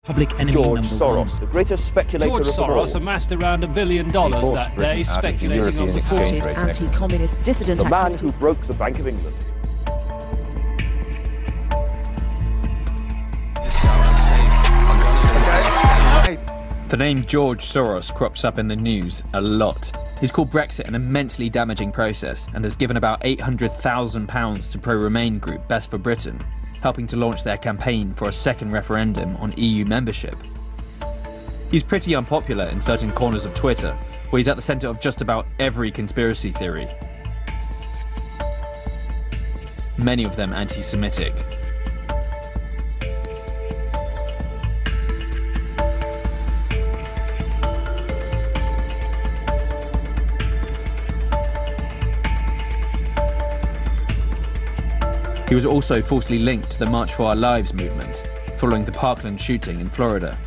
Public enemy George number Soros, one. the greatest speculator George of them all. Soros amassed around $1 billion that day, speculating on supported anti-communist dissident The man activity. who broke the Bank of England. The name George Soros crops up in the news a lot. He's called Brexit an immensely damaging process and has given about £800,000 to pro-Remain group Best for Britain, helping to launch their campaign for a second referendum on EU membership. He's pretty unpopular in certain corners of Twitter, where he's at the centre of just about every conspiracy theory. Many of them anti-Semitic. He was also falsely linked to the March for Our Lives movement, following the Parkland shooting in Florida.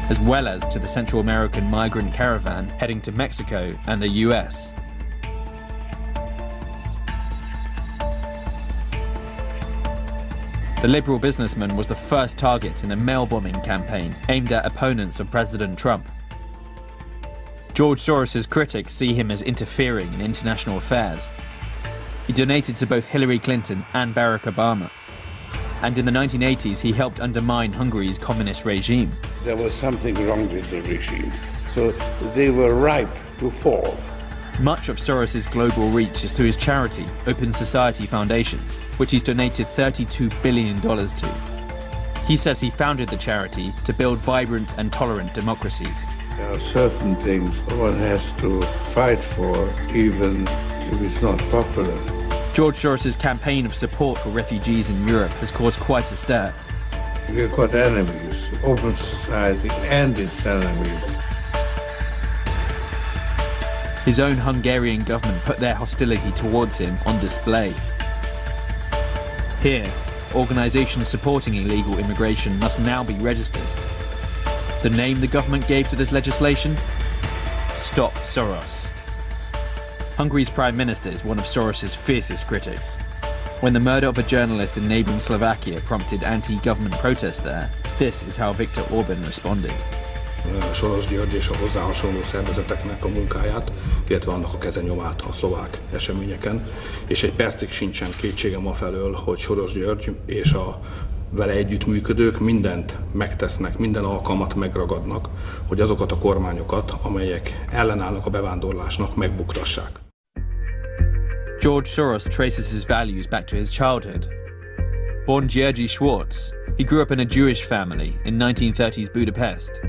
As well as to the Central American migrant caravan heading to Mexico and the US. The liberal businessman was the first target in a mail-bombing campaign aimed at opponents of President Trump. George Soros' critics see him as interfering in international affairs. He donated to both Hillary Clinton and Barack Obama. And in the 1980s, he helped undermine Hungary's communist regime. There was something wrong with the regime, so they were ripe to fall. Much of Soros' global reach is through his charity, Open Society Foundations, which he's donated $32 billion to. He says he founded the charity to build vibrant and tolerant democracies. There are certain things one has to fight for, even if it's not popular. George Soros' campaign of support for refugees in Europe has caused quite a stir. We've got enemies, Open Society and its enemies. His own Hungarian government put their hostility towards him on display. Here, organisations supporting illegal immigration must now be registered. The name the government gave to this legislation? Stop Soros. Hungary's Prime Minister is one of Soros' fiercest critics. When the murder of a journalist in neighbouring Slovakia prompted anti-government protests there, this is how Viktor Orban responded. Soros György és a hozzá hasonló szervezeteknek a munkáját, illetve annak a kezenyomát a szlovák eseményeken, és egy percig sincsen kétségem afelől, hogy Soros György és a vele együttműködők mindent megtesznek, minden alkalmat megragadnak, hogy azokat a kormányokat, amelyek ellenállnak a bevándorlásnak, megbuktassák. George Soros traces his values back to his childhood. Born Georgi Schwartz, he grew up in a Jewish family in 1930s Budapest.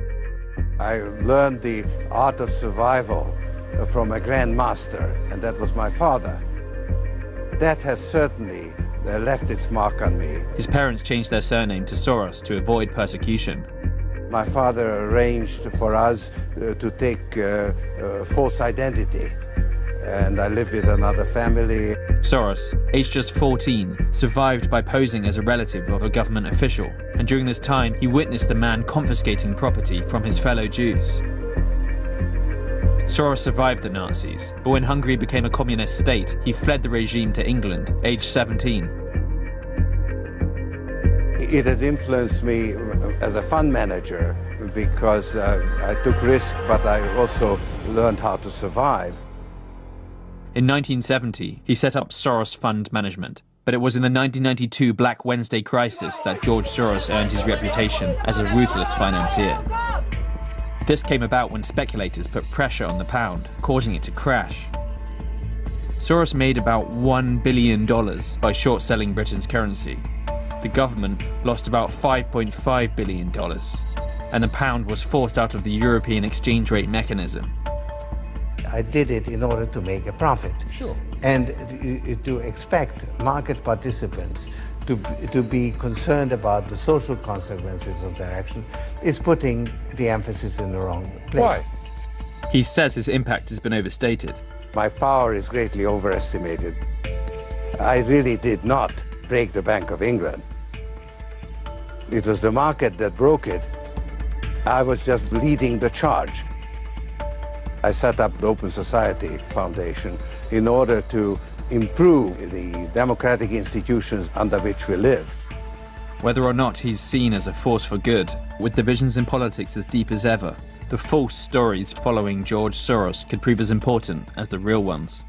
I learned the art of survival from a grandmaster, and that was my father. That has certainly left its mark on me. His parents changed their surname to Soros to avoid persecution. My father arranged for us to take false identity, and I lived with another family. Soros, aged just 14, survived by posing as a relative of a government official, and during this time he witnessed the man confiscating property from his fellow Jews. Soros survived the Nazis, but when Hungary became a communist state, he fled the regime to England, aged 17. It has influenced me as a fund manager because I took risks, but I also learned how to survive. In 1970, he set up Soros Fund Management, but it was in the 1992 Black Wednesday crisis that George Soros earned his reputation as a ruthless financier. This came about when speculators put pressure on the pound, causing it to crash. Soros made about $1 billion by short-selling Britain's currency. The government lost about $5.5 billion, and the pound was forced out of the European exchange rate mechanism. I did it in order to make a profit. Sure. And to expect market participants to be concerned about the social consequences of their action is putting the emphasis in the wrong place. Why? He says his impact has been overstated. My power is greatly overestimated. I really did not break the Bank of England. It was the market that broke it. I was just leading the charge. I set up the Open Society Foundation in order to improve the democratic institutions under which we live. Whether or not he's seen as a force for good, with divisions in politics as deep as ever, the false stories following George Soros could prove as important as the real ones.